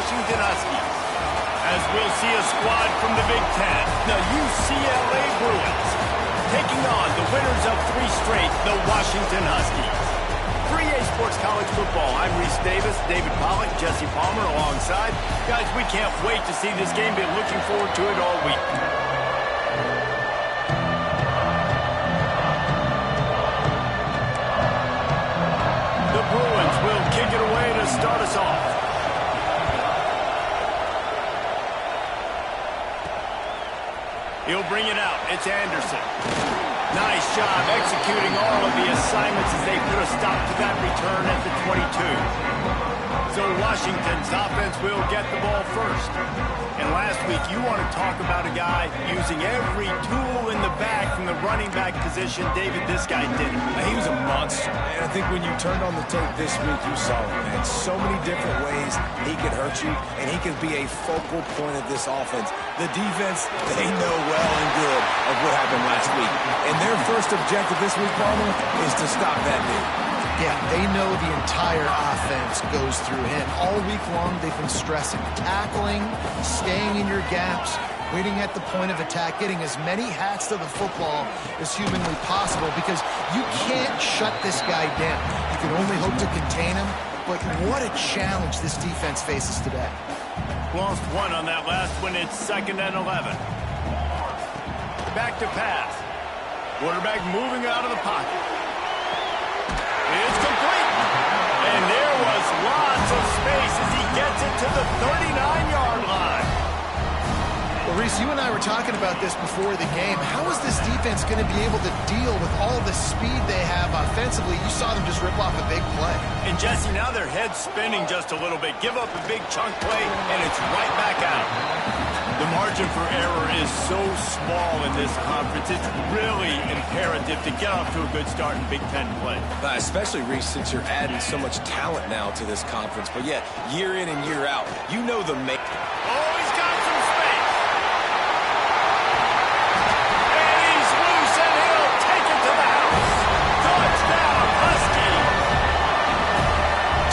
Washington Huskies. As we'll see a squad from the Big Ten, the UCLA Bruins, taking on the winners of 3 straight, the Washington Huskies. For EA Sports College Football, I'm Reese Davis, David Pollack, Jesse Palmer alongside. Guys, we can't wait to see this game. Been looking forward to it all week. The Bruins will kick it away to start us off. He'll bring it out. It's Anderson. Nice job executing all of the assignments as they put a stop to that return at the 22. So Washington's offense will get the ball first. And last week, you want to talk about a guy using every tool in the bag from the running back position. David, this guy did it. He was a monster. And I think when you turned on the tape this week, you saw it, man. So many different ways he could hurt you, and he could be a focal point of this offense. The defense, they know well and good of what happened last week. And their first objective this week, Palmer, is to stop that dude. Yeah, they know the entire offense goes through him. All week long, they've been stressing tackling, staying in your gaps, waiting at the point of attack, getting as many hats to the football as humanly possible because you can't shut this guy down. You can only hope to contain him, but what a challenge this defense faces today. Lost 1 on that last one. It's 2nd and 11. Back to pass. Quarterback moving out of the pocket. It's complete. And there was lots of space as he gets it to the 39-yard line. Well, Reese, you and I were talking about this before the game. How is this defense going to be able to deal with all the speed they have offensively? You saw them just rip off a big play. And, Jesse, now their head's spinning just a little bit. Give up a big chunk play, and it's right back out. The margin for error is so small in this conference. It's really imperative to get off to a good start in Big Ten play. Especially, Reese, since you're adding so much talent now to this conference. But yet, year in and year out, you know the make. Oh, he's got some space. And he's loose, and he'll take it to the house. Touchdown, Husky.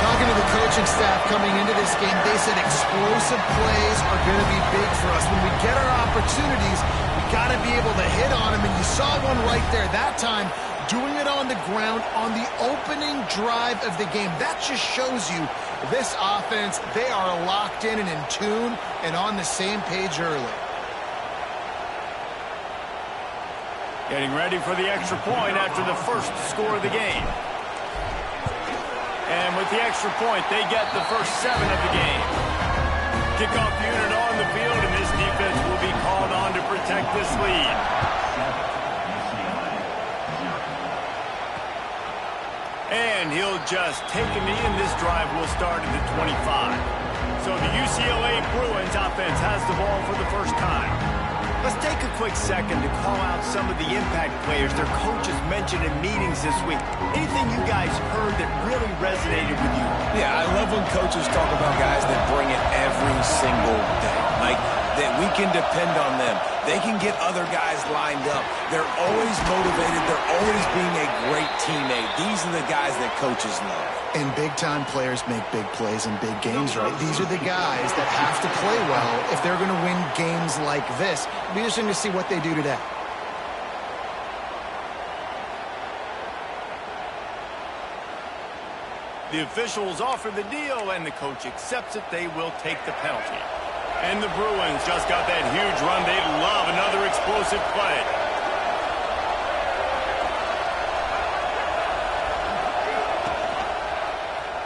Talking to the coaching staff coming into this game, they said explosive plays are going to be big for us. When we get our opportunities, we got to be able to hit on them, and you saw one right there that time, doing it on the ground on the opening drive of the game. That just shows you this offense, they are locked in and in tune and on the same page early. Getting ready for the extra point after the first score of the game. And with the extra point, they get the first 7 of the game. Kickoff unit on the field, and this defense will be called on to protect this lead. And he'll just take a knee, and this drive will start at the 25. So the UCLA Bruins offense has the ball for the first time. Let's take a quick second to call out some of the impact players their coaches mentioned in meetings this week. Anything you guys heard that really resonated with you? Yeah, I love when coaches talk about guys that bring it every single day. Like, that we can depend on them. They can get other guys lined up. They're always motivated. They're always being a great teammate. These are the guys that coaches love. And big-time players make big plays in big games, right? These are the guys that have to play well if they're going to win games like this. It'll be interesting to see what they do today. The officials offer the deal, and the coach accepts it. They will take the penalty. And the Bruins just got that huge run. They love another explosive play.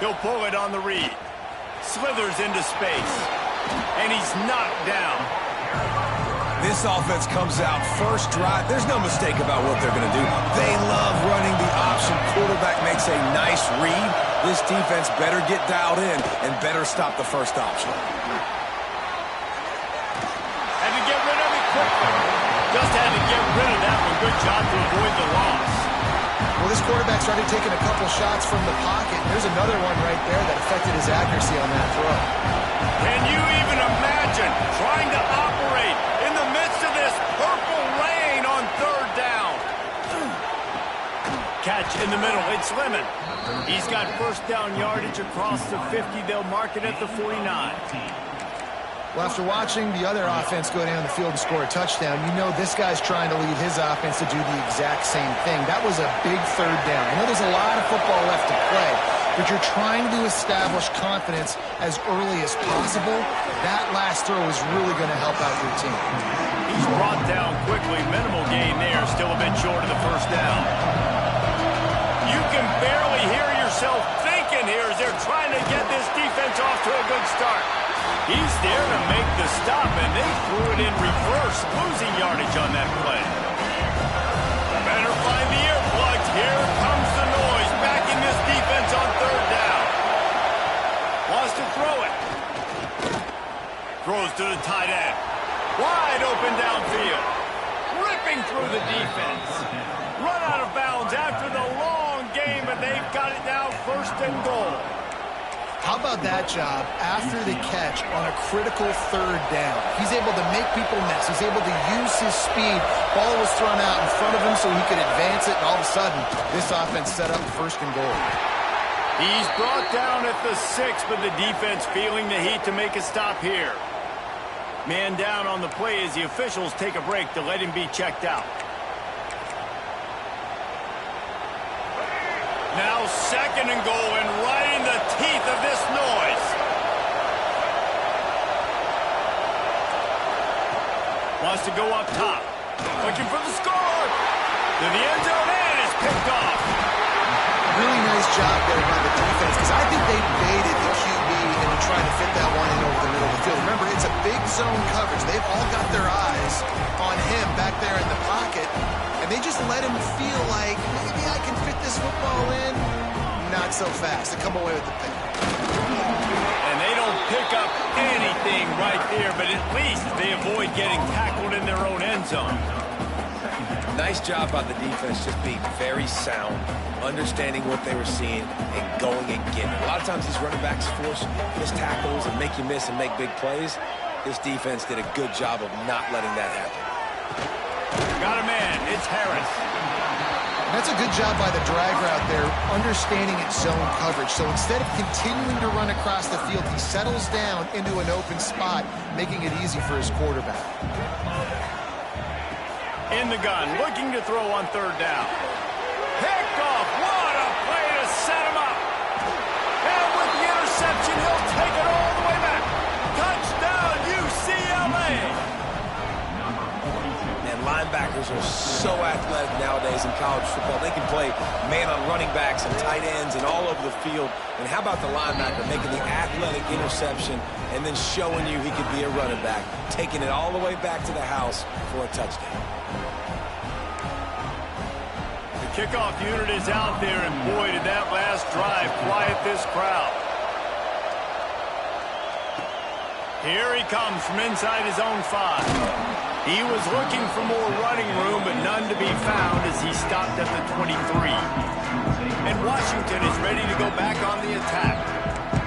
He'll pull it on the read. Slithers into space. And he's knocked down. This offense comes out first drive. There's no mistake about what they're going to do. They love running the option. Quarterback makes a nice read. This defense better get dialed in and better stop the first option. Had to get rid of it quickly. Just had to get rid of that one. Good job to avoid the loss. Well, this quarterback's already taken a couple shots from the pocket. There's another one right there that affected his accuracy on that throw. Can you even imagine trying to operate in the midst of this purple rain on 3rd down? Catch catch in the middle. It's Lemon. He's got first down yardage across the 50. They'll mark it at the 49. Well, after watching the other offense go down the field and score a touchdown, you know this guy's trying to lead his offense to do the exact same thing. That was a big third down. I know there's a lot of football left to play, but you're trying to establish confidence as early as possible. That last throw is really going to help out your team. He's brought down quickly. Minimal gain there. Still a bit short of the first down. You can barely hear yourself thinking here as they're trying to get this defense off to a good start. He's there to make the stop, and they threw it in reverse, losing yardage on that play. Better find the earplugs. Here comes the noise, backing this defense on third down. Wants to throw it. Throws to the tight end. Wide open downfield. Ripping through the defense. Run out of bounds after the long game, and they've got it now first and goal. How about that job after the catch on a critical third down? He's able to make people miss. He's able to use his speed. Ball was thrown out in front of him so he could advance it, and all of a sudden, this offense set up first and goal. He's brought down at the 6, but the defense feeling the heat to make a stop here. Man down on the play as the officials take a break to let him be checked out. Now second and goal, and right in the teeth of this noise. Wants to go up top. Looking for the score. To the end zone, and it's picked off. Really nice job there by the defense, because I think they baited the QB into trying to fit that one in over the middle of the field. Remember, it's a big zone coverage. They've all got their eyes on him back there in the pocket, and they just let him feel like, maybe I can fit this football in. Not so fast. They come away with the pick. And they don't pick up anything right there, but at least they avoid getting tackled in their own end zone. Nice job by the defense, just being very sound, understanding what they were seeing, and going and getting it. A lot of times these running backs force missed tackles and make you miss and make big plays. This defense did a good job of not letting that happen. Got a man. It's Harris. That's a good job by the drag route there, understanding its zone coverage. So instead of continuing to run across the field, he settles down into an open spot, making it easy for his quarterback. In the gun, looking to throw on third down. Picked off. What a play to set him up. And with the interception, he'll take it all the way back. Touchdown, UCLA. And linebackers are so athletic nowadays in college football. They can play man on running backs and tight ends and all over the field. And how about the linebacker making the athletic interception and then showing you he could be a running back, taking it all the way back to the house for a touchdown. The kickoff unit is out there, and boy, did that last drive quiet this crowd. Here he comes from inside his own 5. He was looking for more running room, but none to be found as he stopped at the 23. And Washington is ready to go back on the attack.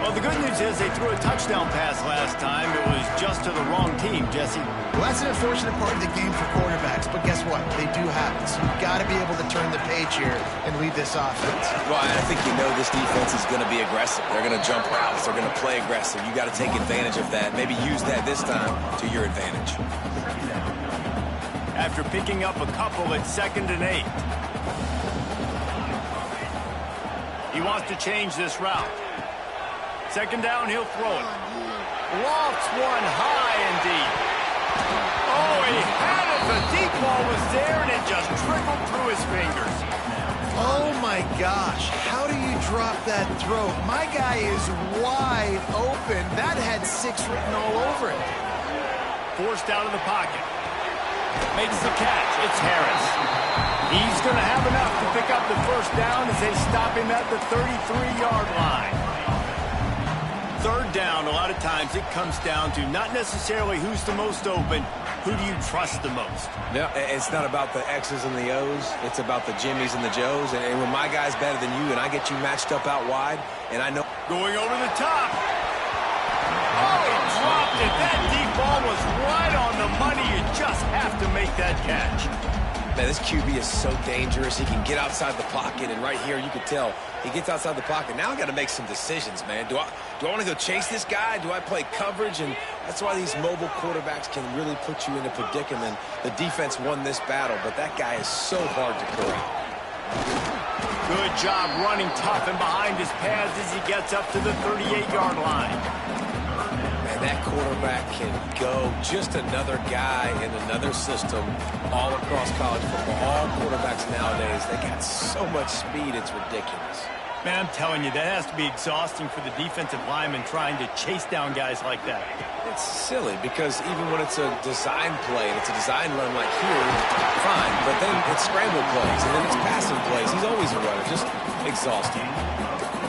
Well, the good news is they threw a touchdown pass last time. It was just to the wrong team, Jesse. Well, that's an unfortunate part of the game for quarterbacks, but guess what? They do have it. So you've got to be able to turn the page here and lead this offense. Well, I think you know this defense is going to be aggressive. They're going to jump routes. They're going to play aggressive. You got to take advantage of that. Maybe use that this time to your advantage. After picking up a couple at 2nd and 8. He wants to change this route. 2nd down, he'll throw it. Lofts one high and deep. Oh, he had it. The deep ball was there, and it just trickled through his fingers. Oh, my gosh. How do you drop that throw? My guy is wide open. That had 6 written all over it. Forced out of the pocket. Makes the catch. It's Harris. He's going to have enough to pick up the first down as they stop him at the 33-yard line. 3rd down, a lot of times it comes down to not necessarily who's the most open, who do you trust the most? No, it's not about the X's and the O's. It's about the Jimmys and the Joes. And when my guy's better than you and I get you matched up out wide, and I know... Going over the top. Oh, he dropped it. That deep ball was right on the money. You just have to make that catch. Man, this QB is so dangerous. He can get outside the pocket, and right here you can tell he gets outside the pocket. Now I got to make some decisions, man. Do I want to go chase this guy? Do I play coverage? And that's why these mobile quarterbacks can really put you in a predicament. The defense won this battle, but that guy is so hard to corral. Good job running tough and behind his pads as he gets up to the 38-yard line. Man, that quarterback can go. Just another guy in another system all across college football. All quarterbacks nowadays, they got so much speed, it's ridiculous. Man, I'm telling you, that has to be exhausting for the defensive lineman trying to chase down guys like that. It's silly because even when it's a design play and it's a design run like here, fine. But then it's scramble plays and then it's passing plays. He's always a runner, just exhausting.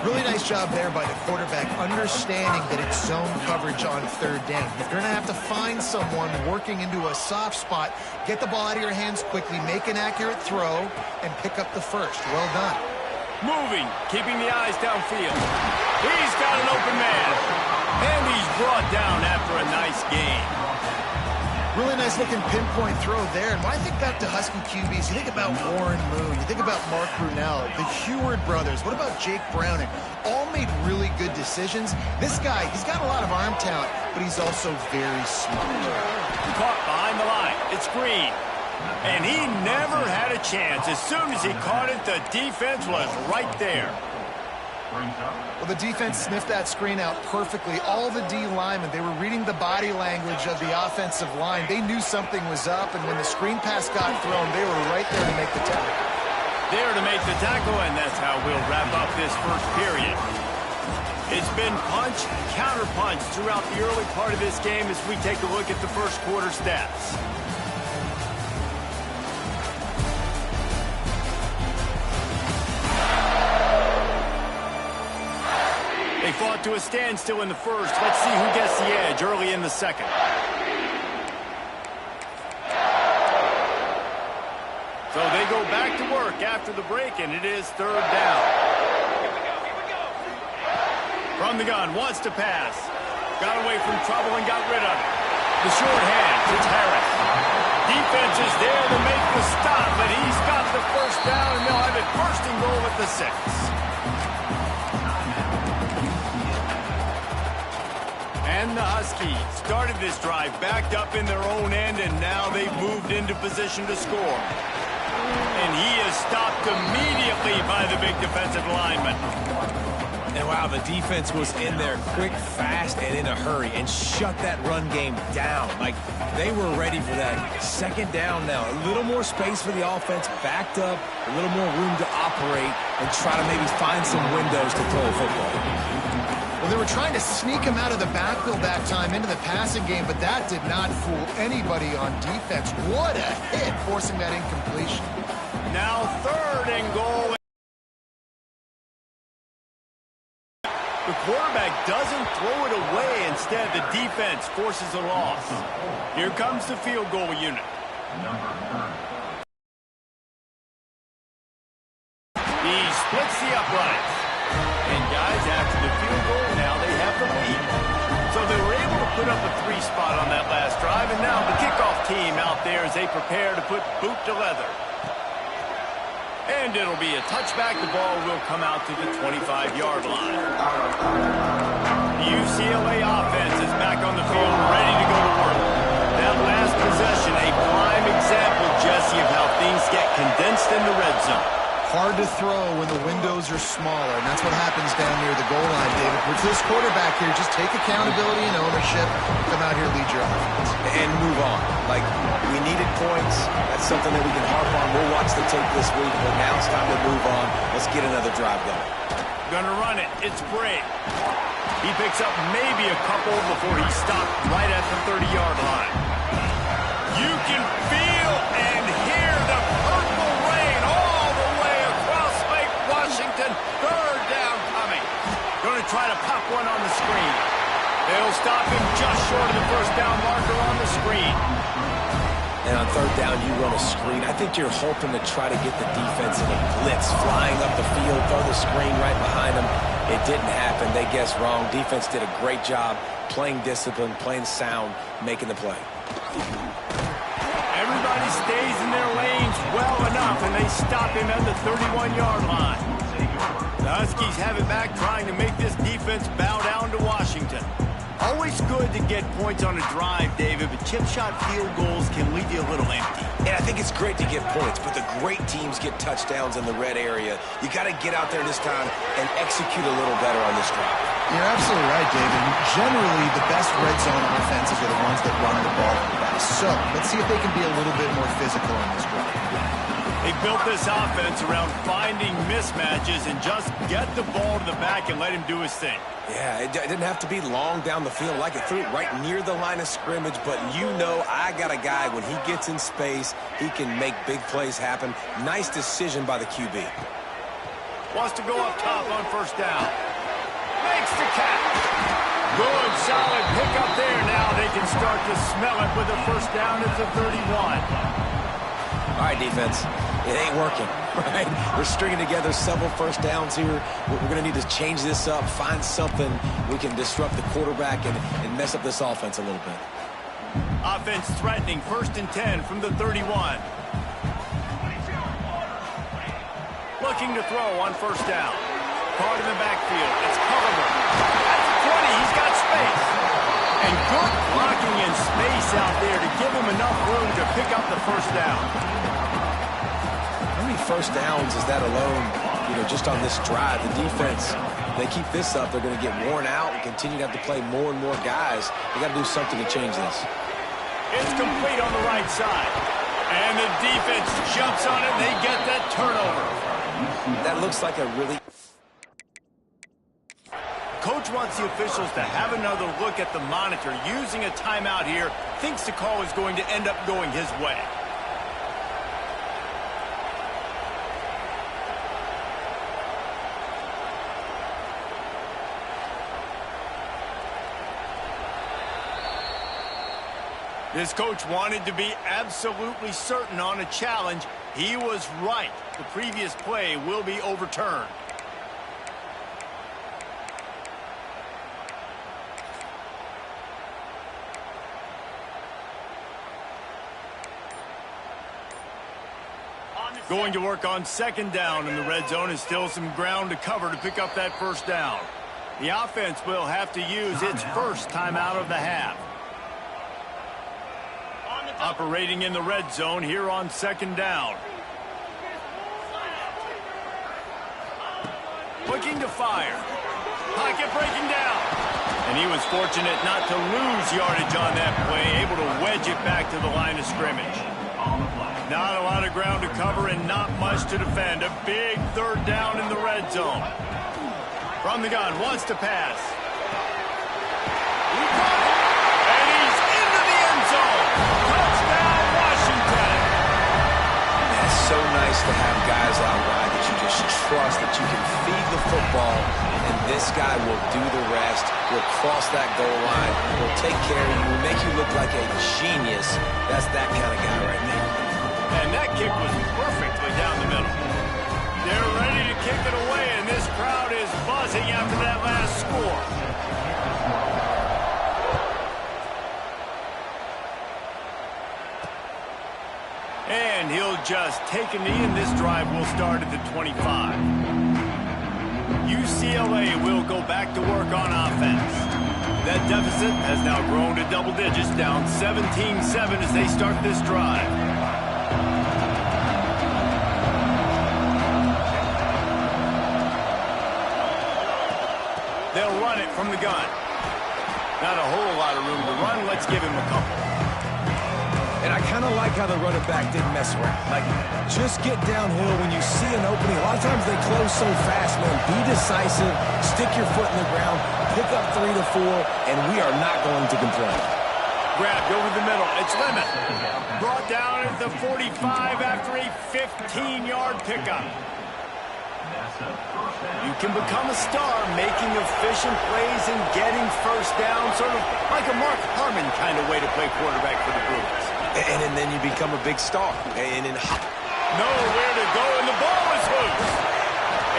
Really nice job there by the quarterback, understanding that it's zone coverage on third down. You're going to have to find someone working into a soft spot, get the ball out of your hands quickly, make an accurate throw, and pick up the first. Well done. Moving, keeping the eyes downfield. He's got an open man. And he's brought down after a nice gain. Really nice looking pinpoint throw there. And when I think back to Husky QBs, you think about Warren Moon, you think about Mark Brunell, the Heward brothers, what about Jake Browning? All made really good decisions. This guy, he's got a lot of arm talent, but he's also very smart. Caught behind the line. It's Green. And he never had a chance. As soon as he caught it, the defense was right there. Well, the defense sniffed that screen out perfectly. All the D linemen, they were reading the body language of the offensive line. They knew something was up, and when the screen pass got thrown, they were right there to make the tackle. There to make the tackle, and that's how we'll wrap up this first period. It's been punch, counter punch throughout the early part of this game as we take a look at the first quarter stats. They fought to a standstill in the first. Let's see who gets the edge early in the second. So they go back to work after the break, and it is third down. From the gun, wants to pass. Got away from trouble and got rid of it. The short hand, it's Harris. Defense is there to make the stop, but he's got the first down, and they'll have it first and goal at the 6. And the Huskies started this drive backed up in their own end, and now they've moved into position to score. And he is stopped immediately by the big defensive lineman. And wow, the defense was in there quick, fast, and in a hurry and shut that run game down. Like, they were ready for that second down now. A little more space for the offense, backed up, a little more room to operate and try to maybe find some windows to throw a football. Well, they were trying to sneak him out of the backfield that time into the passing game, but that did not fool anybody on defense. What a hit, forcing that incompletion. Now third and goal. The quarterback doesn't throw it away. Instead, the defense forces a loss. Here comes the field goal unit. He splits the uprights. And guys, after the field goal, now they have the lead. So they were able to put up a 3 spot on that last drive, and now the kickoff team out there as they prepare to put boot to leather. And it'll be a touchback. The ball will come out to the 25-yard line. The UCLA offense is back on the field, ready to go to work. That last possession, a prime example, Jesse, of how things get condensed in the red zone. Hard to throw when the windows are smaller, and that's what happens down near the goal line, David. For this quarterback here, just take accountability and ownership, come out here, lead your offense. And move on. Like, we needed points. That's something that we can harp on. We'll watch the tape this week, but now it's time to move on. Let's get another drive going. Gonna run it. It's Bray. He picks up maybe a couple before he's stopped right at the 30-yard line. You can feel and hear the purple rain all the way across Lake Washington. Third down coming. Going to try to pop one on the screen. They'll stop him just short of the first down marker on the screen. And on third down, you run a screen. I think you're hoping to try to get the defense in a blitz, flying up the field, throw the screen right behind them. It didn't happen. They guessed wrong. Defense did a great job playing discipline, playing sound, making the play. Everybody stays in their lanes well enough, and they stop him at the 31-yard line. The Huskies have it back, trying to make this defense bow down to Washington. Always good to get points on a drive, David, but chip shot field goals can leave you a little empty. And I think it's great to get points, but the great teams get touchdowns in the red area. You got to get out there this time and execute a little better on this drive. You're absolutely right, David. Generally, the best red zone offenses are the ones that run the ball the best. So let's see if they can be a little bit more physical in this drive. They built this offense around finding mismatches and just get the ball to the back and let him do his thing. Yeah, it didn't have to be long down the field. Like it threw it right near the line of scrimmage, but you know I got a guy, when he gets in space, he can make big plays happen. Nice decision by the QB. Wants to go up top on first down. Makes the catch. Good, solid pickup there. Now they can start to smell it with a first down at the 31. All right, defense. It ain't working, right? We're stringing together several first downs here. We're going to need to change this up, find something we can disrupt the quarterback and mess up this offense a little bit. Offense threatening, 1st and 10 from the 31. Looking to throw on first down. Caught in the backfield. It's Culliver. At the 20, he's got space. And good blocking and space out there to give him enough room to pick up the first down. How many first downs is that alone, just on this drive? The defense, they keep this up, they're going to get worn out and continue to have to play more and more guys. They got to do something to change this. It's complete on the right side. And the defense jumps on it. They get that turnover. That looks like a really... Coach wants the officials to have another look at the monitor. Using a timeout here, thinks the call is going to end up going his way. This coach wanted to be absolutely certain on a challenge. He was right. The previous play will be overturned. Going to work on 2nd down in the red zone, and still some ground to cover to pick up that first down. The offense will have to use its first timeout of the half. Operating in the red zone here on 2nd down. Looking to fire. Pocket breaking down. And he was fortunate not to lose yardage on that play, able to wedge it back to the line of scrimmage. Not a lot of ground to cover and not much to defend. A big 3rd down in the red zone. From the gun, wants to pass. He got it. And he's into the end zone. Touchdown, Washington. It's so nice to have guys out wide that you just trust that you can feed the football, and this guy will do the rest. He'll cross that goal line. He'll take care of you. Will make you look like a genius. That's that kind of guy right there. And that kick was perfectly down the middle. They're ready to kick it away, and this crowd is buzzing after that last score. And he'll just take a knee, and this drive will start at the 25. UCLA will go back to work on offense. That deficit has now grown to double digits, down 17-7 as they start this drive. They'll run it from the gun. Not a whole lot of room to run. Let's give him a couple. And I kind of like how the running back didn't mess around. Like, just get downhill when you see an opening. A lot of times they close so fast, man. Be decisive, stick your foot in the ground, pick up 3 to 4, and we are not going to complain. Grabbed over the middle. It's Lemon. Brought down at the 45 after a 15-yard pickup. You can become a star making efficient plays and getting first down, sort of like a Mark Harmon kind of way to play quarterback for the Brewers. And then you become a big star. And then nowhere to go, and the ball is loose.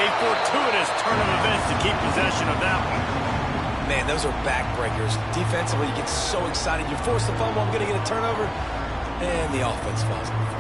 A fortuitous turn of events to keep possession of that one. Man, those are backbreakers. Defensively, you get so excited. You force the fumble, I'm going to get a turnover. And the offense falls on the floor.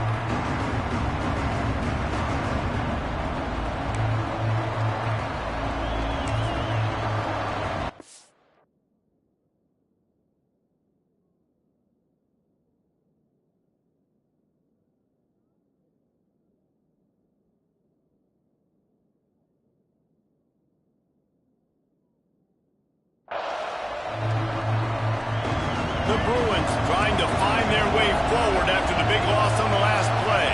The Bruins trying to find their way forward after the big loss on the last play.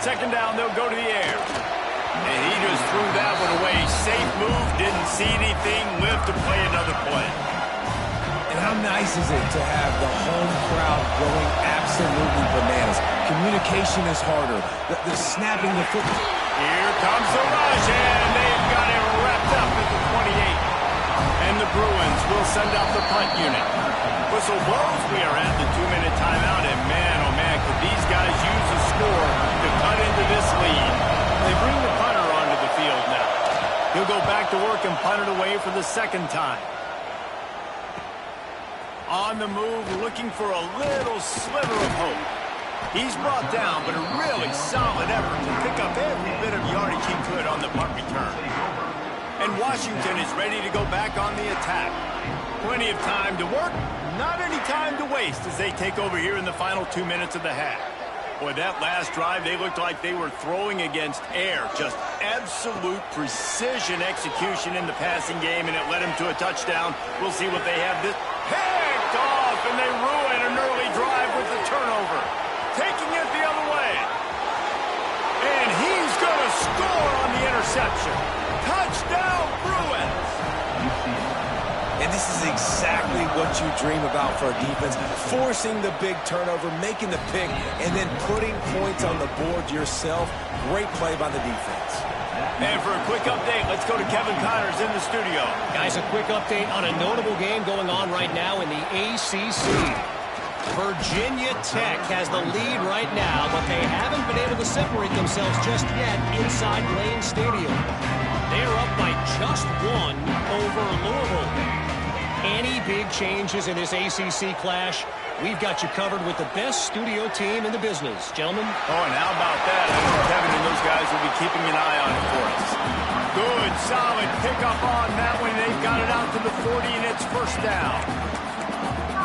Second down, they'll go to the air. And he just threw that one away. Safe move, didn't see anything, lived to play another play. And how nice is it to have the home crowd going absolutely bananas? Communication is harder. The snapping the football. Here comes the rush, and they've got it wrapped up at the 28. And the Bruins will send out the punt unit. Whistle blows, we are at the 2-minute timeout, and man, oh man, could these guys use a score to cut into this lead. They bring the punter onto the field now. He'll go back to work and punt it away for the second time. On the move, looking for a little sliver of hope. He's brought down, but a really solid effort to pick up every bit of yardage he could on the punt return. And Washington is ready to go back on the attack. Plenty of time to work, not any time to waste as they take over here in the final 2 minutes of the half. Boy, that last drive, they looked like they were throwing against air. Just absolute precision execution in the passing game, and it led them to a touchdown. We'll see what they have this. Picked off, and they ruin an early drive with the turnover. Taking it the other way. And he's going to score on the interception. Touchdown, Bruins! And this is exactly what you dream about for a defense. Forcing the big turnover, making the pick, and then putting points on the board yourself. Great play by the defense. And for a quick update, let's go to Kevin Connors in the studio. Guys, a quick update on a notable game going on right now in the ACC. Virginia Tech has the lead right now, but they haven't been able to separate themselves just yet inside Lane Stadium. They are up by just one over Louisville. Any big changes in this ACC clash, we've got you covered with the best studio team in the business. Gentlemen? Oh, and how about that? I know Kevin and those guys will be keeping an eye on it for us. Good, solid pickup on that one. They've got it out to the 40, and it's first down.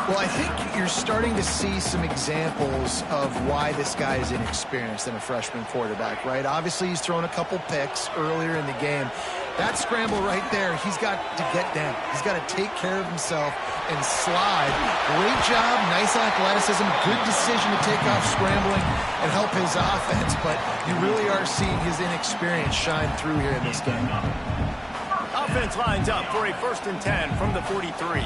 Well, I think you're starting to see some examples of why this guy is inexperienced in a freshman quarterback, right? Obviously, he's thrown a couple picks earlier in the game. That scramble right there, he's got to get down. He's got to take care of himself and slide. Great job, nice athleticism, good decision to take off scrambling and help his offense, but you really are seeing his inexperience shine through here in this game. Offense lines up for a 1st and 10 from the 43.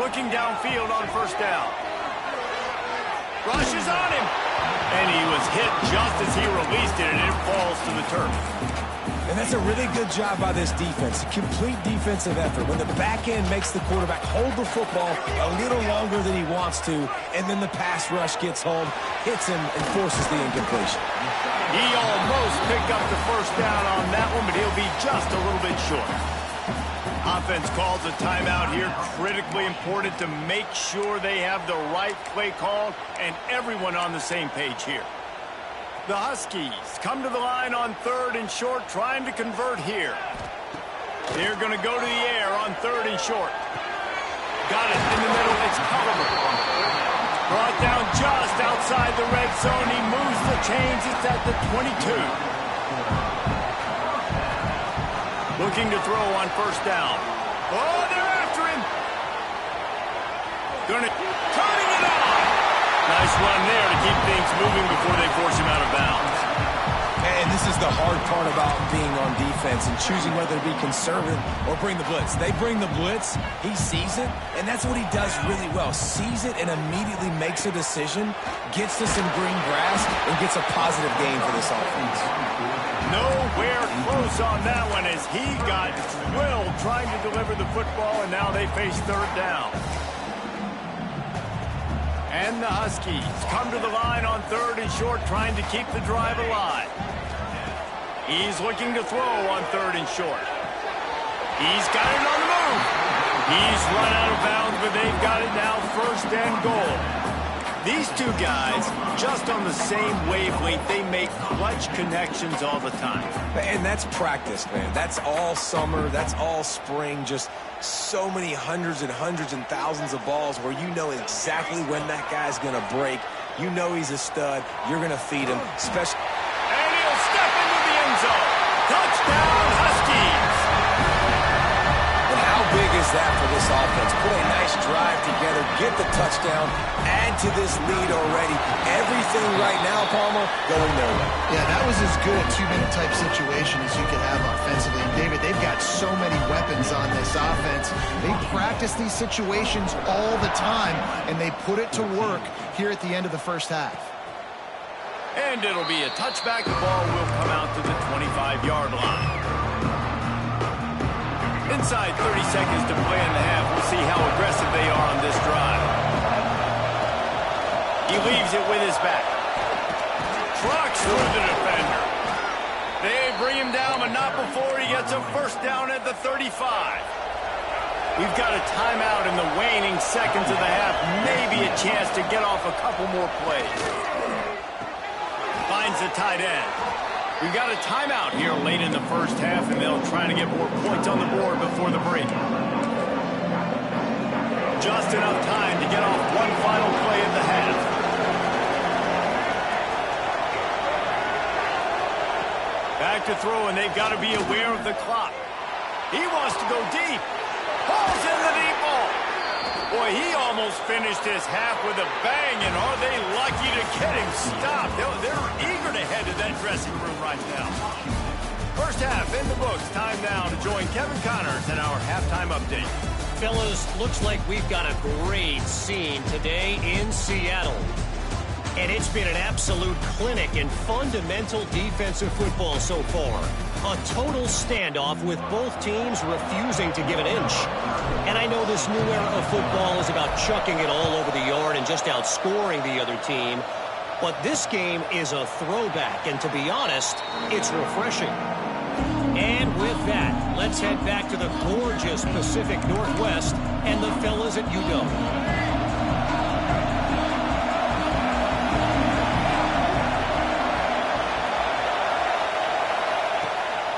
Looking downfield on first down. Rushes on him. And he was hit just as he released it, and it falls to the turf. And that's a really good job by this defense. A complete defensive effort. When the back end makes the quarterback hold the football a little longer than he wants to, and then the pass rush gets home, hits him, and forces the incompletion. He almost picked up the first down on that one, but he'll be just a little bit short. Offense calls a timeout here. Critically important to make sure they have the right play call and everyone on the same page here. The Huskies come to the line on 3rd and short, trying to convert here. They're going to go to the air on 3rd and short. Got it in the middle. It's Culliver. Brought down just outside the red zone. He moves the chains. It's at the 22. Looking to throw on first down. Oh, they're after him. Turning it on. Nice run there to keep things moving before they force him out of bounds. And this is the hard part about being on defense and choosing whether to be conservative or bring the blitz. They bring the blitz, he sees it, and that's what he does really well. Sees it and immediately makes a decision, gets to some green grass, and gets a positive gain for this offense. Nowhere close on that one as he got drilled trying to deliver the football, and now they face 3rd down. And the Huskies come to the line on 3rd and short, trying to keep the drive alive. He's looking to throw on 3rd and short. He's got it on the move. He's run out of bounds, but they've got it now 1st first and goal. These two guys, just on the same wavelength, they make clutch connections all the time. And that's practice, man. That's all summer. That's all spring. Just so many hundreds and thousands of balls where you know exactly when that guy's going to break. You know he's a stud. You're going to feed him. And he'll step into the end zone. Touchdown, Huskies. And how big is that for this offense? Put a nice drive together, get the touchdown, add to this lead already. Everything right now, Palmer, going their way. Yeah, that was as good a two-minute type situation as you could have offensively. And David, they've got so many weapons on this offense. They practice these situations all the time, and they put it to work here at the end of the first half. And it'll be a touchback. The ball will come out to the 25-yard line. Inside 30 seconds to play in the half. We'll see how aggressive they are on this drive. He leaves it with his back. Trucks through the defender. They bring him down, but not before he gets a first down at the 35. We've got a timeout in the waning seconds of the half. Maybe a chance to get off a couple more plays. Finds the tight end. We've got a timeout here late in the first half, and they'll try to get more points on the board before the break. Just enough time to get off one final play of the half. Back to throw, and they've got to be aware of the clock. He wants to go deep. Pulls in the deep ball. Boy, he almost finished his half with a bang, and are they lucky to get him stopped? They're eager to head to that dressing room right now. First half in the books. Time now to join Kevin Connors in our halftime update. Fellas, looks like we've got a great scene today in Seattle. And it's been an absolute clinic in fundamental defensive football so far. A total standoff with both teams refusing to give an inch. And I know this new era of football is about chucking it all over the yard and just outscoring the other team. But this game is a throwback, and to be honest, it's refreshing. And with that, let's head back to the gorgeous Pacific Northwest and the fellas at UW.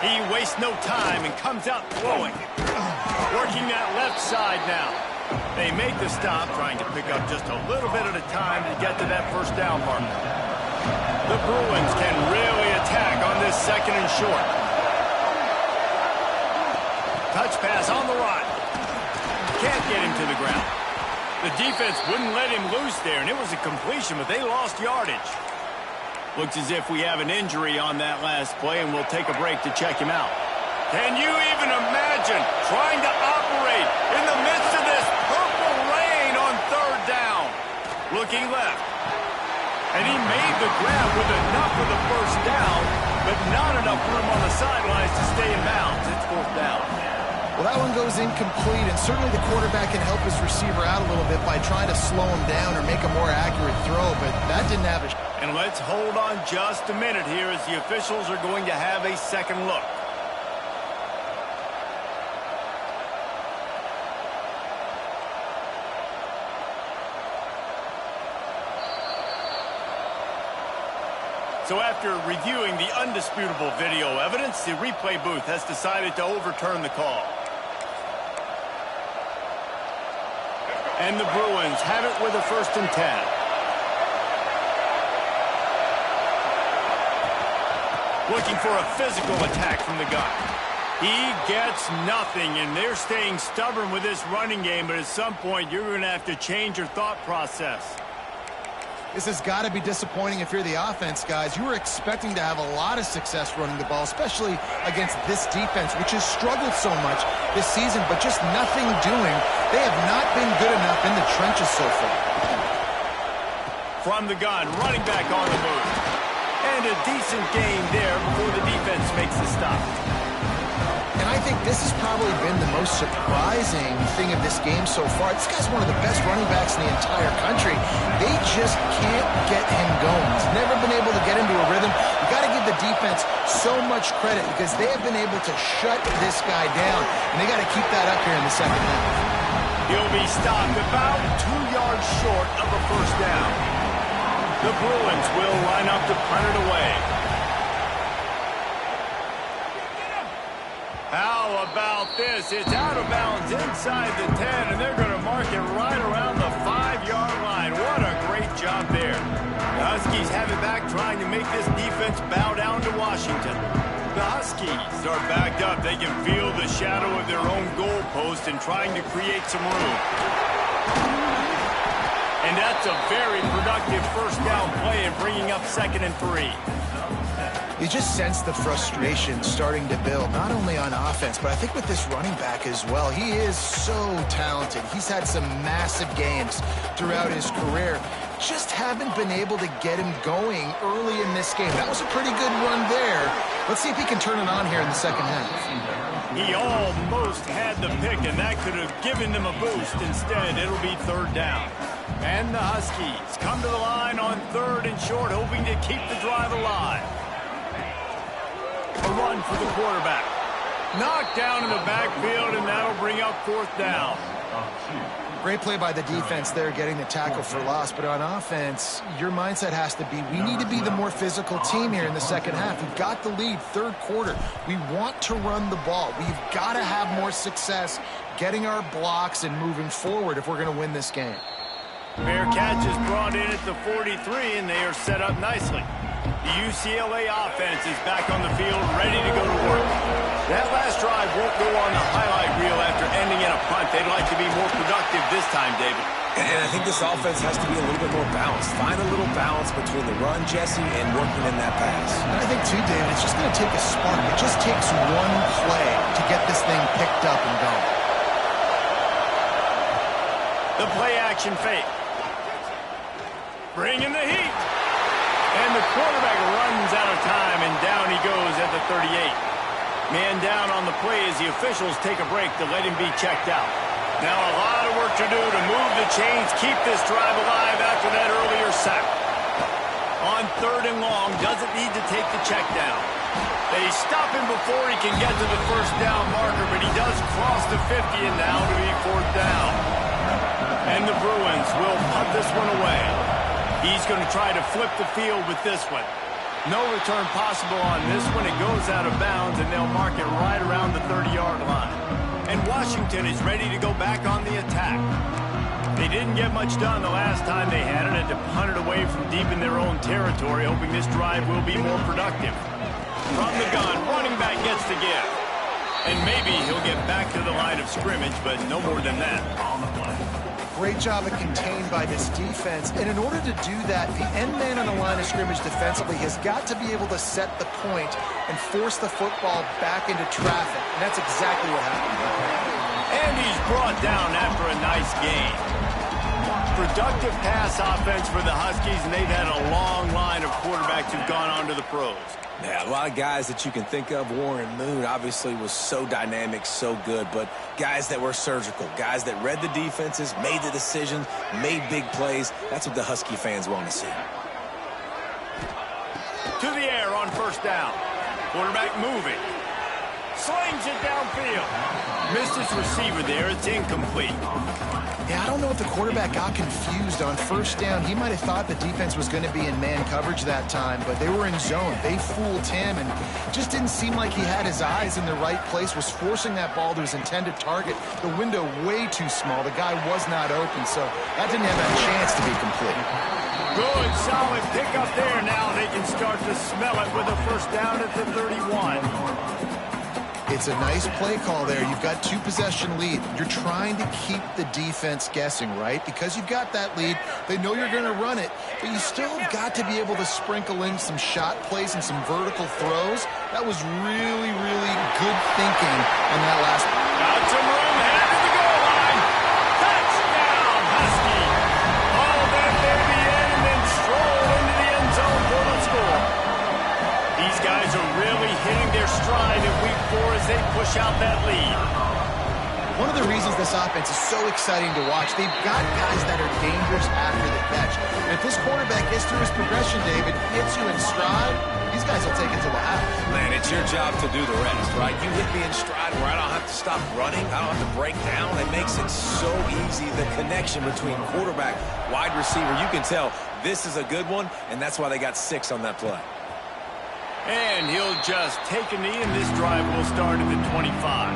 He wastes no time and comes out throwing. Working that left side now. They make the stop, trying to pick up just a little bit at a time to get to that first down marker. The Bruins can really attack on this second and short. Touch pass on the run. Can't get him to the ground. The defense wouldn't let him loose there, and it was a completion, but they lost yardage. Looks as if we have an injury on that last play, and we'll take a break to check him out. Can you even imagine trying to operate in the midst of this purple rain on third down? Looking left. And he made the grab with enough for the first down, but not enough room on the sidelines to stay in bounds. It's fourth down. Well, that one goes incomplete, and certainly the quarterback can help his receiver out a little bit by trying to slow him down or make a more accurate throw, but that didn't have a... And let's hold on just a minute here as the officials are going to have a second look. So after reviewing the undisputable video evidence, the replay booth has decided to overturn the call. And the Bruins have it with a 1st and 10. Looking for a physical attack from the gun. He gets nothing, and they're staying stubborn with this running game, but at some point you're going to have to change your thought process. This has got to be disappointing if you're the offense, guys. You were expecting to have a lot of success running the ball, especially against this defense, which has struggled so much this season, but just nothing doing. They have not been good enough in the trenches so far. From the gun, running back on the move. And a decent game there before the defense makes the stop. And I think this has probably been the most surprising thing of this game so far. This guy's one of the best running backs in the entire country. They just can't get him going. He's never been able to get into a rhythm. You got to give the defense so much credit because they have been able to shut this guy down. And they got to keep that up here in the second half. He'll be stopped about 2 yards The Bruins will line up to punt it away. How about this? It's out of bounds inside the 10, and they're going to mark it right around the 5-yard line. What a great job there. The Huskies have it back, trying to make this defense bow down to Washington. The Huskies are backed up. They can feel the shadow of their own goal post and trying to create some room. And that's a very productive first down play and bringing up 2nd and 3. You just sense the frustration starting to build, not only on offense, but I think with this running back as well. He is so talented. He's had some massive games throughout his career. Just haven't been able to get him going early in this game. That was a pretty good run there. Let's see if he can turn it on here in the second half. He almost had the pick, and that could have given them a boost. Instead, it'll be 3rd down. And the Huskies come to the line on 3rd and short, hoping to keep the drive alive. A run for the quarterback. Knocked down in the backfield, and that'll bring up 4th down. Great play by the defense there, getting the tackle for loss. But on offense, your mindset has to be, we need to be the more physical team here in the second half. We've got the lead, 3rd quarter. We want to run the ball. We've got to have more success getting our blocks and moving forward if we're going to win this game. Fair catch is brought in at the 43, and they are set up nicely. The UCLA offense is back on the field, ready to go to work. That last drive won't go on the highlight reel after ending in a punt. They'd like to be more productive this time, David. And I think this offense has to be a little bit more balanced. Find a little balance between the run, Jesse, and working in that pass. And I think, too, David, it's just going to take a spark. It just takes one play to get this thing picked up and going. The play-action fake. Bringing the heat. And the quarterback runs out of time, and down he goes at the 38. Man down on the play as the officials take a break to let him be checked out. Now a lot of work to do to move the chains, keep this drive alive after that earlier sack. On 3rd and long, doesn't need to take the check down. They stop him before he can get to the 1st down marker, but he does cross the 50, and now to be 4th down. And the Bruins will punt this one away. He's going to try to flip the field with this one. No return possible on this one. It goes out of bounds, and they'll mark it right around the 30-yard line. And Washington is ready to go back on the attack. They didn't get much done the last time they had it, and to punt it away from deep in their own territory, hoping this drive will be more productive. From the gun, running back gets the give. And maybe he'll get back to the line of scrimmage, but no more than that. Great job of contained by this defense. And in order to do that, the end man on the line of scrimmage defensively has got to be able to set the point and force the football back into traffic. And that's exactly what happened. And he's brought down after a nice gain. Productive pass offense for the Huskies, and they've had a long line of quarterbacks who've gone on to the pros. Yeah, a lot of guys that you can think of. Warren Moon obviously was so dynamic, so good, but guys that were surgical, guys that read the defenses, made the decisions, made big plays. That's what the Husky fans want to see. To the air on 1st down. Quarterback moving. Slings it downfield. Missed his receiver there. It's incomplete. Yeah, I don't know if the quarterback got confused on 1st down. He might have thought the defense was going to be in man coverage that time, but they were in zone. They fooled him, and just didn't seem like he had his eyes in the right place, was forcing that ball to his intended target. The window way too small. The guy was not open, so that didn't have a chance to be complete. Good, solid pickup there. Now they can start to smell it with a 1st down at the 31. It's a nice play call there. You've got 2-possession lead. You're trying to keep the defense guessing, right? Because you've got that lead. They know you're going to run it, but you still have got to be able to sprinkle in some shot plays and some vertical throws. That was really, really good thinking on that last one. Got some room, headed to the goal line. Touchdown, Husky. All that baby in and then stroll into the end zone for the score. These guys are really hitting their stride in week 4 as they push out that lead. One of the reasons this offense is so exciting to watch, they've got guys that are dangerous after the catch. And if this quarterback gets through his progression, David, hits you in stride, these guys will take it to the house. Man, it's your job to do the rest, right? You hit me in stride where I don't have to stop running. I don't have to break down. It makes it so easy, the connection between quarterback, wide receiver. You can tell This is a good one, and that's why they got 6 on that play. And he'll just take a knee, and this drive will start at the 25.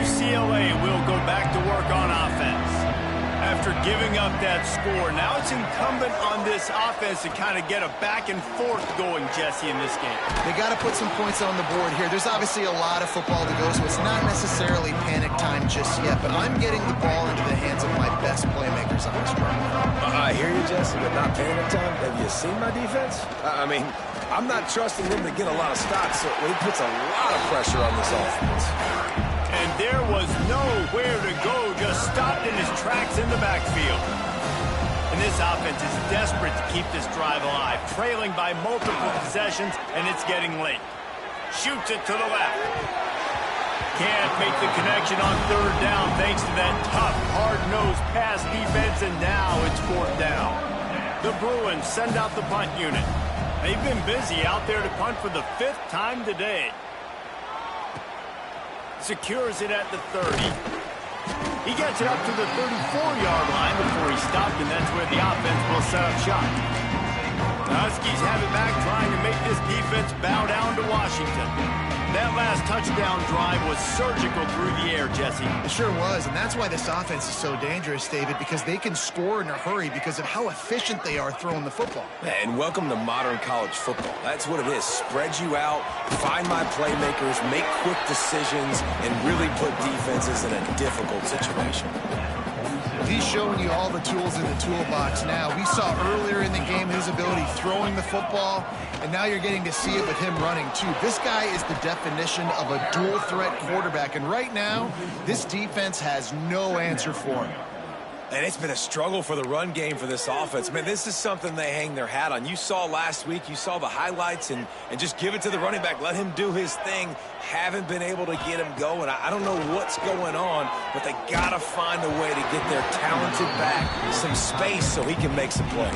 UCLA will go back to work on offense. After giving up that score, now it's incumbent on this offense to kind of get a back and forth going, Jesse, in this game. They got to put some points on the board here. There's obviously a lot of football to go, so it's not necessarily panic time just yet, but I'm getting the ball into the hands of my best playmakers on this run. I hear you, Jesse, but not panic time. Have you seen my defense? I mean, I'm not trusting them to get a lot of stops, so he puts a lot of pressure on this offense. And there was nowhere to go, just stopped in his tracks in the backfield. And this offense is desperate to keep this drive alive, trailing by multiple possessions, and it's getting late. Shoots it to the left. Can't make the connection on 3rd down thanks to that tough, hard-nosed pass defense, and now it's 4th down. The Bruins send out the punt unit. They've been busy out there to punt for the 5th time today. Secures it at the 30. He gets it up to the 34-yard line before he stopped, and that's where the offense will set up shop. The Huskies have it back, trying to make this defense bow down to Washington. That last touchdown drive was surgical through the air, Jesse. It sure was, and that's why this offense is so dangerous, David, because they can score in a hurry because of how efficient they are throwing the football. And welcome to modern college football. That's what it is. Spread you out, find my playmakers, make quick decisions, and really put defenses in a difficult situation. He's showing you all the tools in the toolbox now. We saw earlier in the game his ability throwing the football, and now you're getting to see it with him running too. This guy is the definition of a dual-threat quarterback, and right now, this defense has no answer for him. And it's been a struggle for the run game for this offense. Man, this is something they hang their hat on. You saw last week, you saw the highlights, and just give it to the running back. Let him do his thing. Haven't been able to get him going. I don't know what's going on, but they got to find a way to get their talented back some space so he can make some plays.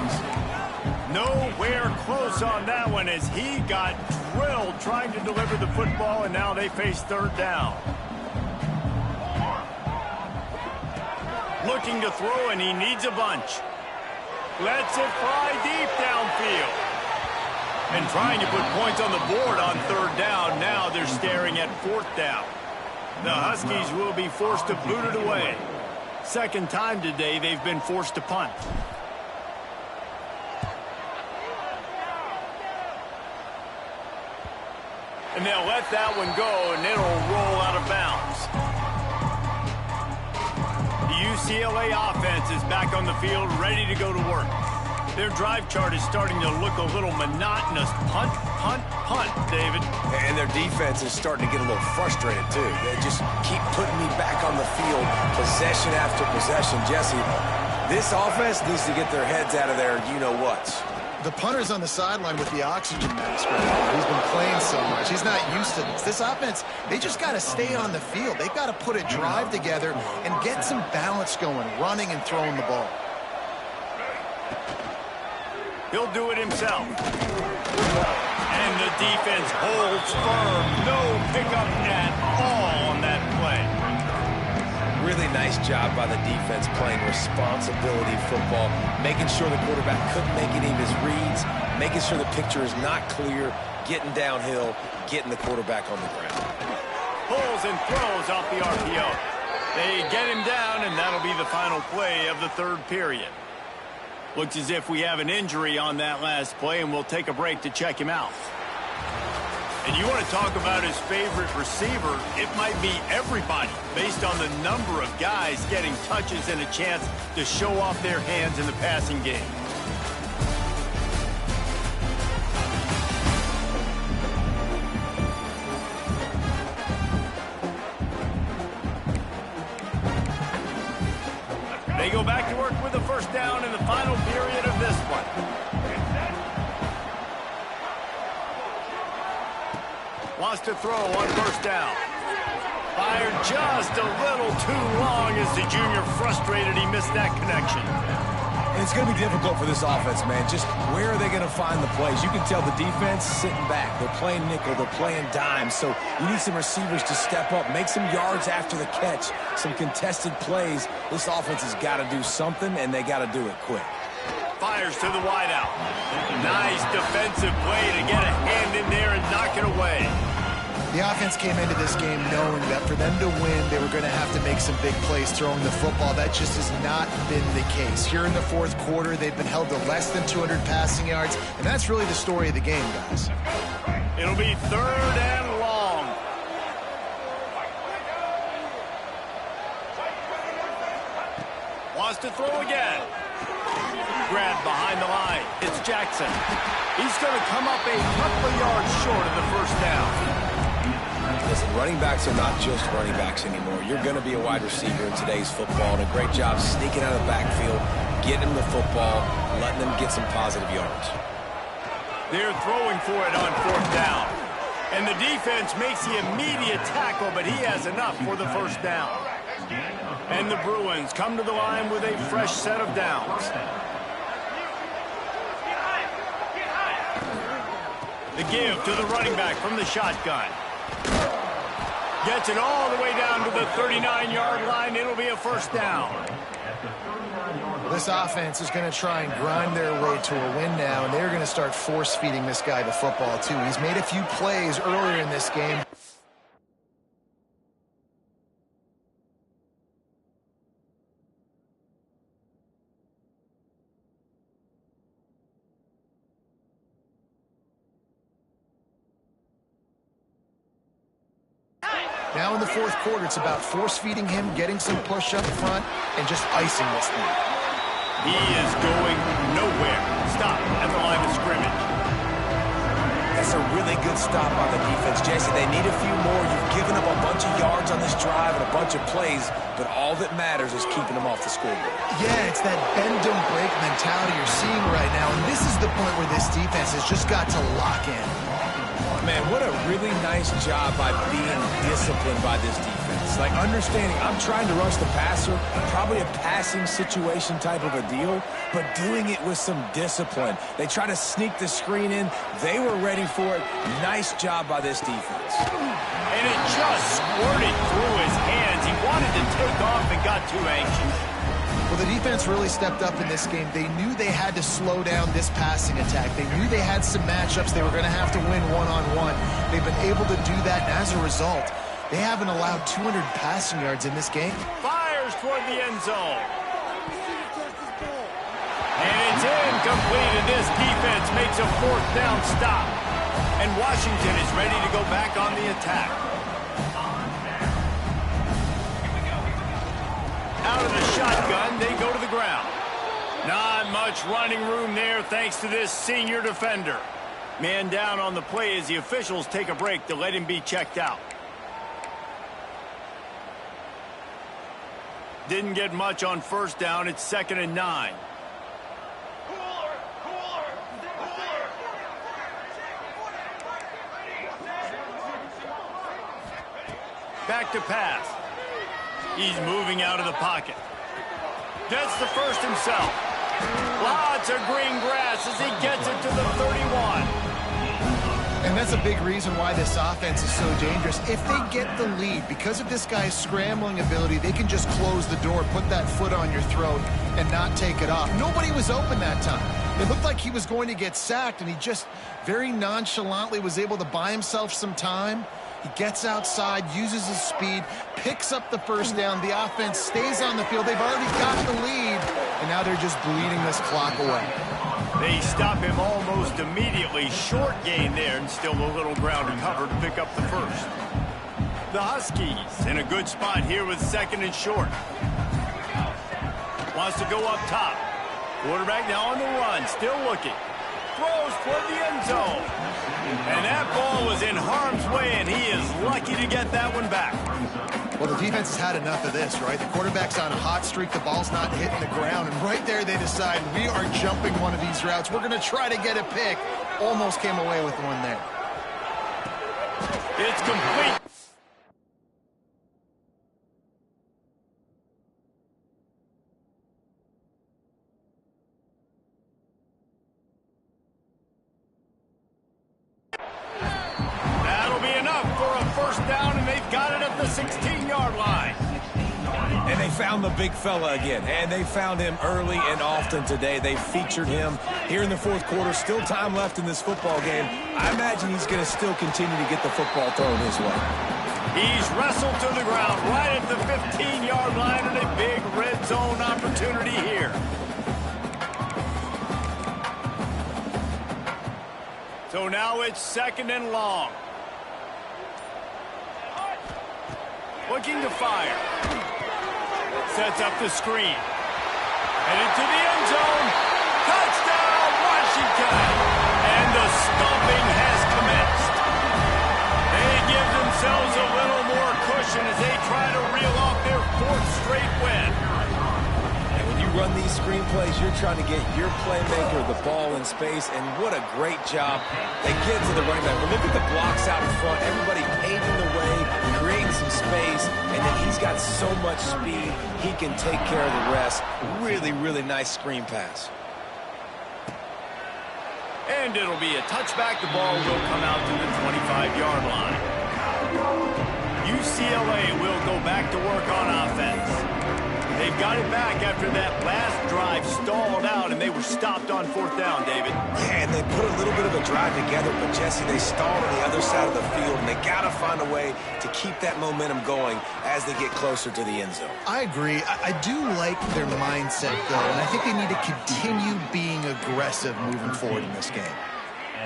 Nowhere close on that one as he got drilled trying to deliver the football, and now they face 3rd down. Looking to throw, and he needs a bunch. Lets it fly deep downfield. And trying to put points on the board on 3rd down. Now they're staring at 4th down. The Huskies will be forced to boot it away. 2nd time today they've been forced to punt. And they'll let that one go, and it'll roll out of bounds. The UCLA offense is back on the field, ready to go to work. Their drive chart is starting to look a little monotonous. Punt, punt, punt, David. And their defense is starting to get a little frustrated, too. They just keep putting me back on the field, possession after possession. Jesse, this offense needs to get their heads out of their you-know-whats. The punter's on the sideline with the oxygen mask right now. He's been playing so much. He's not used to this. This offense, they just got to stay on the field. They've got to put a drive together and get some balance going, running and throwing the ball. He'll do it himself. And the defense holds firm. No pickup at all on that play. Really nice job by the defense playing responsibility football, making sure the quarterback couldn't make any of his reads, making sure the picture is not clear, getting downhill, getting the quarterback on the ground. Pulls and throws off the RPO. They get him down, and that'll be the final play of the 3rd period. Looks as if we have an injury on that last play, and we'll take a break to check him out. And you want to talk about his favorite receiver, it might be everybody based on the number of guys getting touches and a chance to show off their hands in the passing game. They go back to work with the 1st down in the final period of this one. Wants to throw on 1st down. Fired just a little too long as the junior frustrated he missed that connection. And it's going to be difficult for this offense, man. Just where are they going to find the plays? You can tell the defense sitting back. They're playing nickel. They're playing dime. So you need some receivers to step up, make some yards after the catch, some contested plays. This offense has got to do something, and they got to do it quick. Fires to the wideout. Nice defensive play to get a hand in there and knock it away. The offense came into this game knowing that for them to win, they were going to have to make some big plays throwing the football. That just has not been the case. Here in the fourth quarter, they've been held to less than 200 passing yards, and that's really the story of the game, guys. It'll be 3rd and long. Wants to throw again. Grabbed behind the line. It's Jackson. He's going to come up a couple of yards short of the first down. Listen, running backs are not just running backs anymore. You're going to be a wide receiver in today's football, and a great job sneaking out of the backfield, getting them the football, letting them get some positive yards. They're throwing for it on 4th down. And the defense makes the immediate tackle, but he has enough for the first down. And the Bruins come to the line with a fresh set of downs. The give to the running back from the shotgun. Gets it all the way down to the 39-yard line. It'll be a first down. This offense is going to try and grind their way to a win now, and they're going to start force-feeding this guy the football, too. He's made a few plays earlier in this game. Now in the fourth quarter, it's about force-feeding him, getting some push up front, and just icing this thing. He is going nowhere. Stop at the line of scrimmage. That's a really good stop on the defense, Jesse. They need a few more. You've given up a bunch of yards on this drive and a bunch of plays, but all that matters is keeping them off the scoreboard. Yeah, it's that bend, don't break mentality you're seeing right now, and this is the point where this defense has just got to lock in. Man, what a really nice job by being disciplined by this defense. Like, understanding I'm trying to rush the passer, probably a passing situation type of a deal, but doing it with some discipline. They try to sneak the screen in. They were ready for it. Nice job by this defense. And it just squirted through his hands. He wanted to take off and got too anxious. Well, the defense really stepped up in this game. They knew they had to slow down this passing attack. They knew they had some matchups they were going to have to win one-on-one. They've been able to do that, and as a result, they haven't allowed 200 passing yards in this game. Fires toward the end zone. And it's incomplete, and this defense makes a 4th down stop. And Washington is ready to go back on the attack. Out of the shotgun, they go to the ground. Not much running room there thanks to this senior defender. Man down on the play as the officials take a break to let him be checked out. Didn't get much on 1st down. It's 2nd and 9. Back to pass. He's moving out of the pocket. Gets the first himself. Lots of green grass as he gets it to the 31. And that's a big reason why this offense is so dangerous. If they get the lead, because of this guy's scrambling ability, they can just close the door, put that foot on your throat, and not take it off. Nobody was open that time. It looked like he was going to get sacked, and he just very nonchalantly was able to buy himself some time. He gets outside, uses his speed, picks up the first down. The offense stays on the field. They've already got the lead, and now they're just bleeding this clock away. They stop him almost immediately. Short gain there, and still a little ground to cover to pick up the first. The Huskies in a good spot here with 2nd and short. Wants to go up top. Quarterback now on the run, still looking. Throws toward the end zone. And that ball was in harm's way, and he is lucky to get that one back. Well, the defense has had enough of this, right? The quarterback's on a hot streak. The ball's not hitting the ground. And right there, they decide, we are jumping one of these routes. We're going to try to get a pick. Almost came away with one there. It's complete. And they found the big fella again, and they found him early and often today. They featured him here in the fourth quarter. Still time left in this football game. I imagine he's going to still continue to get the football thrown his way. He's wrestled to the ground right at the 15-yard line, and a big red zone opportunity here. So now it's 2nd and long. Looking to fire. Sets up the screen. Headed to the end zone. Touchdown, Washington! And the stomping has commenced. They give themselves a little more cushion as they try to reel off their 4th straight win. And when you run these screenplays, you're trying to get your playmaker the ball in space, and what a great job they get to the running back. But look at the blocks out in front. Everybody paving the way, creating some space, and then he's got so much speed, he can take care of the rest. Really, really nice screen pass. And it'll be a touchback. The ball will come out to the 25-yard line. UCLA will go back to work on offense. They've got it back after that last drive stalled out, and they were stopped on 4th down, David. Yeah, and they put a little bit of a drive together, but Jesse, they stalled on the other side of the field, and they got to find a way to keep that momentum going as they get closer to the end zone. I agree. I do like their mindset, though, and I think they need to continue being aggressive moving forward in this game.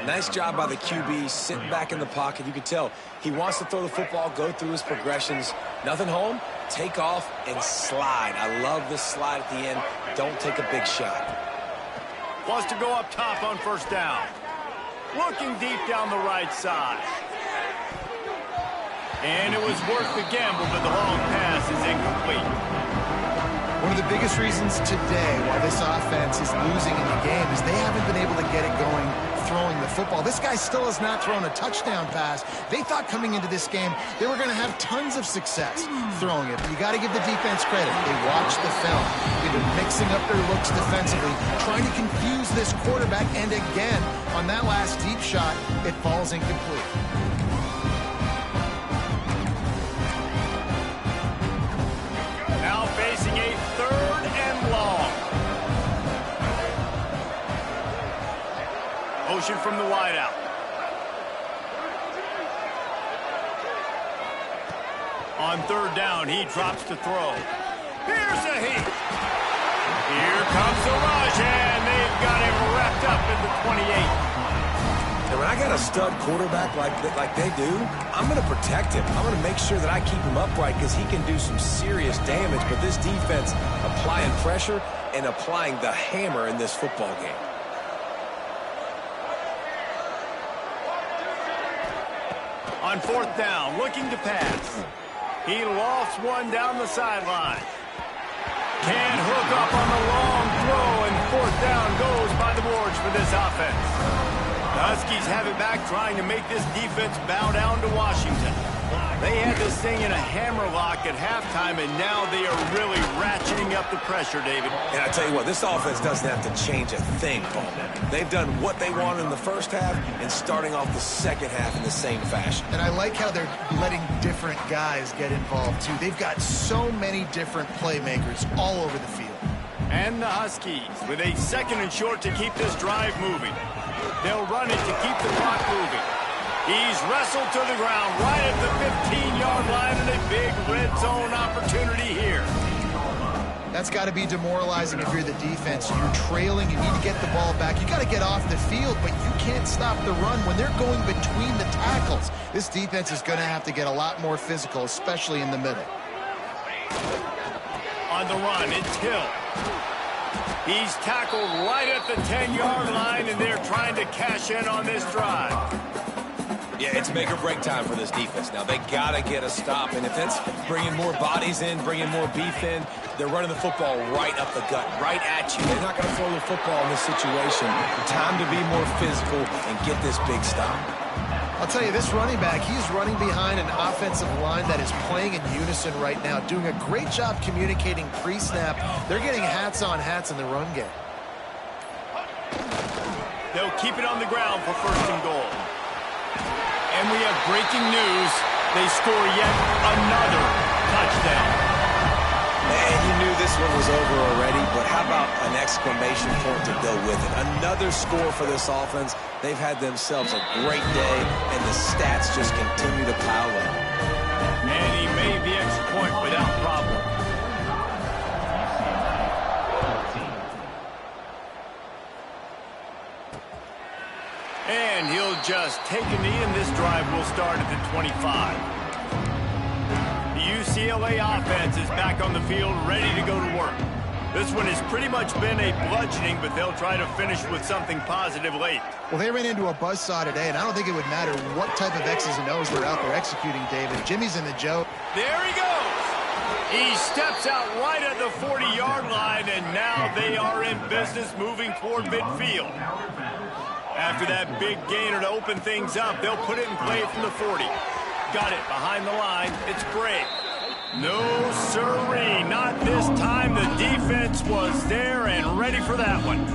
Nice job by the QB, sitting back in the pocket. You can tell he wants to throw the football, go through his progressions. Nothing home, take off, and slide. I love this slide at the end. Don't take a big shot. Wants to go up top on 1st down. Looking deep down the right side. And it was worth the gamble, but the long pass is incomplete. One of the biggest reasons today why this offense is losing in the game is they haven't been able to get it going throwing the football. This guy still has not thrown a touchdown pass. They thought coming into this game they were going to have tons of success throwing it. But you got to give the defense credit. They watched the film. They've been mixing up their looks defensively, trying to confuse this quarterback. And again, on that last deep shot, it falls incomplete. Now facing a 3rd and long. Motion from the wideout. On 3rd down, he drops to throw. Here's a heat. Here comes the rush, and they've got him wrapped up in the 28. And when I got a stud quarterback like they do, I'm going to protect him. I'm going to make sure that I keep him upright because he can do some serious damage. But this defense applying pressure and applying the hammer in this football game. On 4th down, looking to pass. He lofts one down the sideline. Can't hook up on the long throw, and 4th down goes by the boards for this offense. The Huskies have it back, trying to make this defense bow down to Washington. They had this thing in a hammerlock at halftime, and now they are really ratcheting up the pressure, David. And I tell you what, this offense doesn't have to change a thing, Paul. They've done what they wanted in the first half and starting off the second half in the same fashion. And I like how they're letting different guys get involved, too. They've got so many different playmakers all over the field. And the Huskies with a 2nd and short to keep this drive moving. They'll run it to keep the clock moving. He's wrestled to the ground right at the 15-yard line, and a big red zone opportunity here. That's got to be demoralizing if you're the defense. You're trailing, you need to get the ball back. You got to get off the field, but you can't stop the run when they're going between the tackles. This defense is going to have to get a lot more physical, especially in the middle. On the run, it's Hill. He's tackled right at the 10-yard line, and they're trying to cash in on this drive. Yeah, it's make or break time for this defense. Now, they got to get a stop, and if it's bringing more bodies in, bringing more beef in, they're running the football right up the gut, right at you. They're not going to throw the football in this situation. Time to be more physical and get this big stop. I'll tell you, this running back, he's running behind an offensive line that is playing in unison right now, doing a great job communicating pre-snap. They're getting hats on hats in the run game. They'll keep it on the ground for 1st and goal. And we have breaking news. They score yet another touchdown. And you knew this one was over already, but how about an exclamation point to go with it? Another score for this offense. They've had themselves a great day, and the stats just continue to pile up. And he made the extra point without problem. And he'll just take a knee, and this drive will start at the 25. The UCLA offense is back on the field, ready to go to work. This one has pretty much been a bludgeoning, but they'll try to finish with something positive late. Well, they ran into a buzzsaw today, and I don't think it would matter what type of X's and O's they're out there executing, David. Jimmy's in the Joe. There he goes. He steps out right at the 40-yard line, and now they are in business moving toward midfield. After that big gainer to open things up, they'll put it in play from the 40. Got it behind the line. It's Gray. No, sirree, not this time. The defense was there and ready for that one.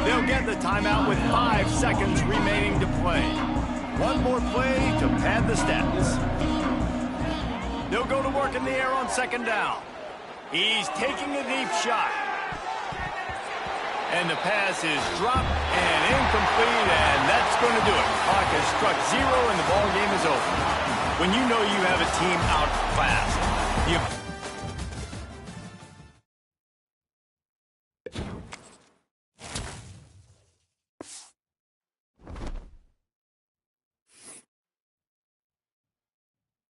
They'll get the timeout with 5 seconds remaining to play. One more play to pad the stats. They'll go to work in the air on second down. He's taking a deep shot. And the pass is dropped and incomplete, and that's going to do it. Clock has struck 0, and the ball game is over. When you know you have a team out fast,